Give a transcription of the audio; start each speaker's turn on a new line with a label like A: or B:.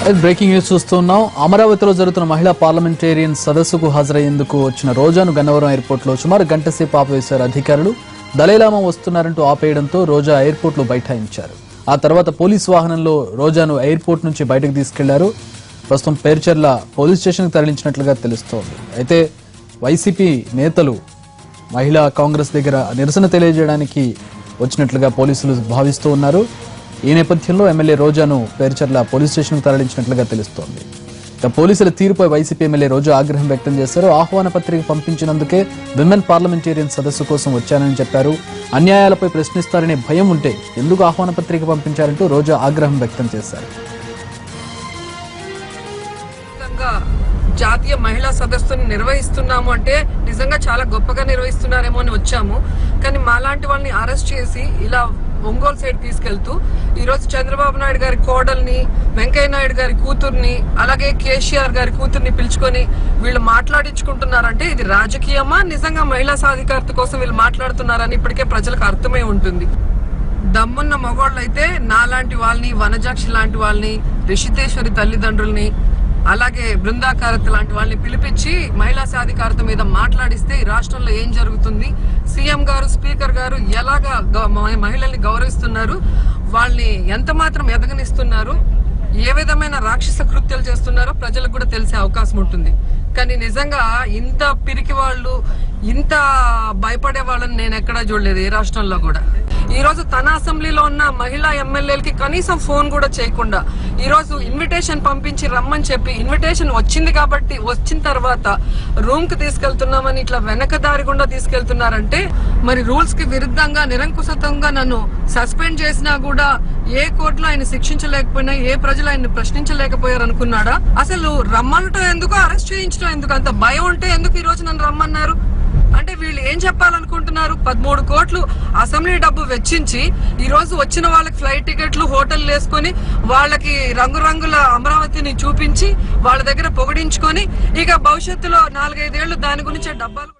A: Breaking news చూస్తున్నాం. అమరావతిలో జరుగుతున్న మహిళా పార్లమెంటేరియన్ సదస్సుకు హాజరయ్యేందుకు వచ్చిన రోజాను గన్నవరం ఎయిర్పోర్ట్లో సుమారు గంట సేపు ఆపివేశారు అధికారులు. దలైలామా వస్తున్నారంటూ ఆపేయడంతో రోజా ఎయిర్పోర్ట్లో బైఠాయించారు. ఆ తర్వాత పోలీసు వాహనంలో రోజాను ఎయిర్పోర్ట్ నుంచి బయటకు తీసుకెళ్లారు. ప్రస్తుతం పేర్చెర్ల పోలీస్ స్టేషన్కు తరలించినట్లుగా తెలుస్తోంది. అయితే వైసీపీ నేతలు మహిళా కాంగ్రెస్ దగ్గర నిరసన తెలియజేయడానికి వచ్చినట్లుగా పోలీసులు భావిస్తూ ఉన్నారు. ఈ నేపథ్యంలో ఎమ్మెల్యే రోజాను పేర్చెర్ల పోలీస్ స్టేషన్కు తరలించినట్లుగా తెలుస్తోంది. ఇక పోలీసుల తీరుపై వైసీపీ ఎమ్మెల్యే రోజా ఆగ్రహం వ్యక్తం చేశారు. ఆహ్వాన పత్రిక పంపించినందుకే విమెన్ పార్లమెంటేరియన్ సదస్సు కోసం వచ్చానని చెప్పారు. అన్యాయాలపై ప్రశ్నిస్తారనే భయం ఉంటే ఎందుకు ఆహ్వాన పత్రిక పంపించారంటూ రోజా ఆగ్రహం వ్యక్తం చేశారు.
B: జాతీయ మహిళా సదస్సును నిర్వహిస్తున్నాము అంటే నిజంగా చాలా గొప్పగా నిర్వహిస్తున్నారేమో అని వచ్చాము. కానీ మాలాంటి వాళ్ళని అరెస్ట్ చేసి ఇలా ఒంగోలు సైడ్ తీసుకెళ్తూ ఈ రోజు చంద్రబాబు నాయుడు గారి కోడల్ని, వెంకయ్య నాయుడు గారి కూతుర్ని, అలాగే కేసీఆర్ గారి కూతుర్ని పిలుచుకొని వీళ్ళు మాట్లాడించుకుంటున్నారంటే ఇది రాజకీయమా, నిజంగా మహిళా సాధికారత కోసం వీళ్ళు మాట్లాడుతున్నారని ఇప్పటికే ప్రజలకు అర్థమై ఉంటుంది. దమ్మున్న మగవాళ్ళు అయితే నాలాంటి వాళ్ళని, వనజాక్షి లాంటి వాళ్ళని, రిషితేశ్వరి తల్లిదండ్రుల్ని, అలాగే బృందాకారత లాంటి వాళ్ళని పిలిపించి మహిళా సాధికారత మీద మాట్లాడిస్తే ఈ రాష్ట్రంలో ఏం జరుగుతుంది, సీఎం గారు, స్పీకర్ గారు ఎలాగా మహిళల్ని గౌరవిస్తున్నారు, వాళ్ళని ఎంత మాత్రం ఎదగనిస్తున్నారు, ఏ విధమైన రాక్షస కృత్యాలు చేస్తున్నారో ప్రజలకు కూడా తెలిసే అవకాశం ఉంటుంది. కానీ నిజంగా ఇంత పిరికి వాళ్ళు, ఇంత భయపడే వాళ్ళని నేను ఎక్కడా చూడలేదు ఏ రాష్ట్రంలో కూడా. ఈ రోజు తన అసెంబ్లీలో ఉన్న మహిళా ఎమ్మెల్యేలకి కనీసం ఫోన్ కూడా చేయకుండా ఈ రోజు ఇన్విటేషన్ పంపించి రమ్మని చెప్పి, ఇన్విటేషన్ వచ్చింది కాబట్టి వచ్చిన తర్వాత రూమ్ కి తీసుకెళ్తున్నామని ఇట్లా వెనకదారి గుండా తీసుకెళ్తున్నారంటే మరి రూల్స్ కి విరుద్ధంగా నిరంకుశంగా నన్ను సస్పెండ్ చేసినా కూడా ఏ కోర్టులో ఆయన శిక్షించలేకపోయినా, ఏ ప్రజలు ఆయన ప్రశ్నించలేకపోయారు అనుకున్నాడా? అసలు రమ్మనటం ఎందుకు, అరెస్ట్ చేయించడం ఎందుకు? అంత భయం ఉంటే ఎందుకు ఈ రోజు నన్ను రమ్మన్నారు? అంటే వీళ్ళు ఏం చెప్పాలనుకుంటున్నారు? 13 కోట్లు అసెంబ్లీ డబ్బు వెచ్చించి ఈ రోజు వచ్చిన వాళ్ళకి ఫ్లైట్ టికెట్లు, హోటల్ వేసుకొని వాళ్ళకి రంగురంగుల అమరావతిని చూపించి వాళ్ళ దగ్గర పొగిడించుకొని ఇక భవిష్యత్తులో 4-5 ఏళ్లు దాని గురించి డబ్బాలు